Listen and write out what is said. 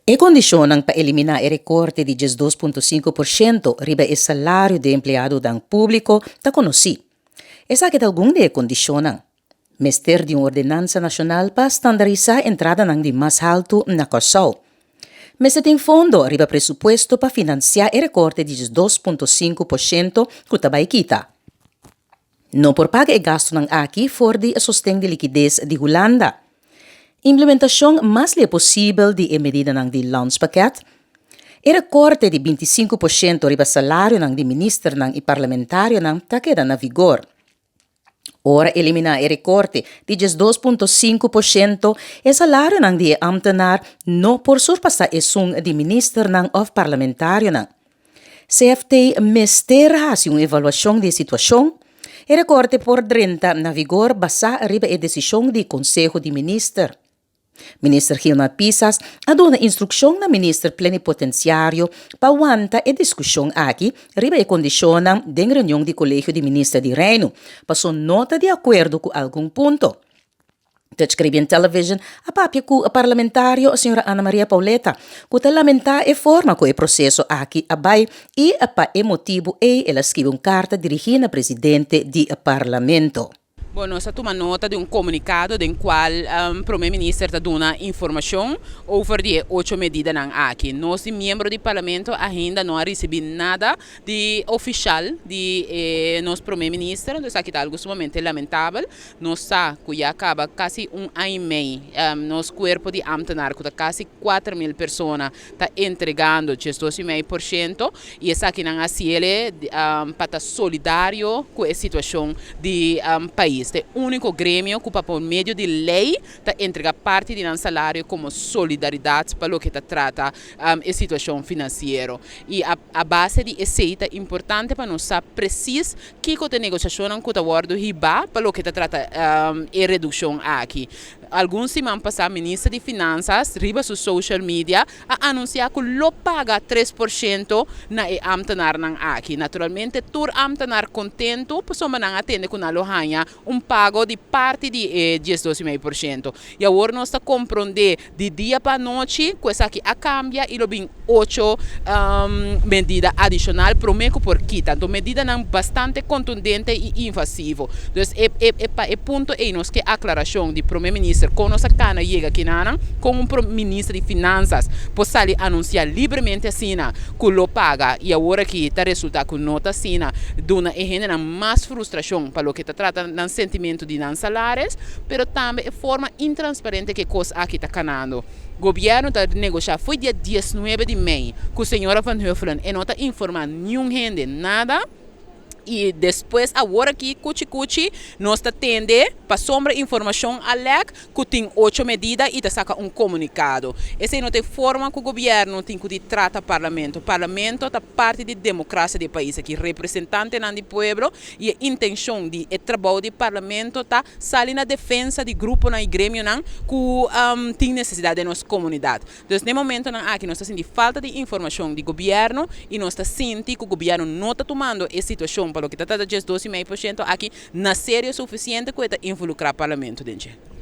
E condicionam para eliminar o recorte de 2,5% riba o salário de empregado dan público da conosci. Essa que algum de condicionam. Mester de uma ordenança nacional para standardizar a entrada ng de mais alto na Corsol. Mas tem fundo riba presupuesto para financiar o recorte de 2,5% que também quita. Não por pagar o gasto ng aqui for de sostén de liquidez de Holanda. Implementação mais lhe possível de medida ng de landspakket. O recorte de 25% riba salário ng de minister ng e parlamentário ng ta queda na vigor. Ora eliminar o recorte de 2,5% e salário ng de ambtenaar no por surpassar o sum de minister ng of parlamentário ng. CFT mester hasi uma evaluação de situação. O recorte por 30 na vigor basa riba a decisão de Conselho de Minister. Minister Gilmar Pisas aduna instrução na minister plenipotenciário para aguantar a discussão aqui riba a condicionam de reunião de Colégio de Ministros de Reino para nota de acordo com algum ponto. Descreve em televisão a papia com a parlamentário a senhora Ana Maria Pauleta que lamentar a forma que o processo aqui abai e para o motivo ela escreve uma carta dirigida ao presidente do parlamento. Bom, nós tomamos nota de comunicado em qual o primeiro-ministro está dando informação sobre 8 medidas aqui. Nós, membros do parlamento, ainda não recebemos nada de oficial de nosso primeiro-ministro. Então, aqui está algo sumamente lamentável. Nós sabemos que já acaba quase ano e meio. Nosso corpo de ambtenaar, que está quase 4.000 pessoas, está entregando 12,5%. E essa aqui não é para estar solidário com a situação do país. Este único grêmio que, por meio de lei, está entrega parte de nosso salário como solidariedade para o que trata a situação financeira. E a base de receita é importante para nós saber preciso que a negociação que está guardando riba para o que trata a redução aqui. Alguns semanas passadas, o ministro de Finanças, riba su social media, a anunciar que lo paga 3% na ambtenaar aqui. Naturalmente, todo ambtenaar contento, pessoa não atende com a lohanha pago de parte de 10,5%. E agora nós estamos compreendendo de dia para noite, coisa aqui a cambia e lo bem 8 medidas adicionais prometo por quita. Então, medida não bastante contundente e invasivo. Então, é ponto aí nós que a aclaração de primeiro-ministro com nossa cana chega aqui com ministro de Finanças possa anunciar livremente assim que lo paga e agora que está resultado com nota assim dona e genera mais frustração para o que está tratando de sentimento de não salários, mas também de forma intransparente que coisa aqui está canando. O governo está negociando, foi dia 19 de maio, que o senhor Van Huffelen não está informando nenhum gente nada. E depois, agora aqui, cuchi, nós tendo para sombra informação aleg que tem 8 medidas e saca comunicado. Essa não tem forma que o governo tem que tratar o parlamento. O parlamento é parte da democracia do país, aqui representante do povo e a intenção de trabalho do parlamento está sair na defesa de grupo na grêmio que tem necessidade da nossa comunidade. Então, no momento aqui, nós estamos sentindo falta de informação do governo e nós estamos sentindo que o governo não está tomando essa situação para o que está de 12,5% aqui na série suficiente para involucrar o parlamento dentro.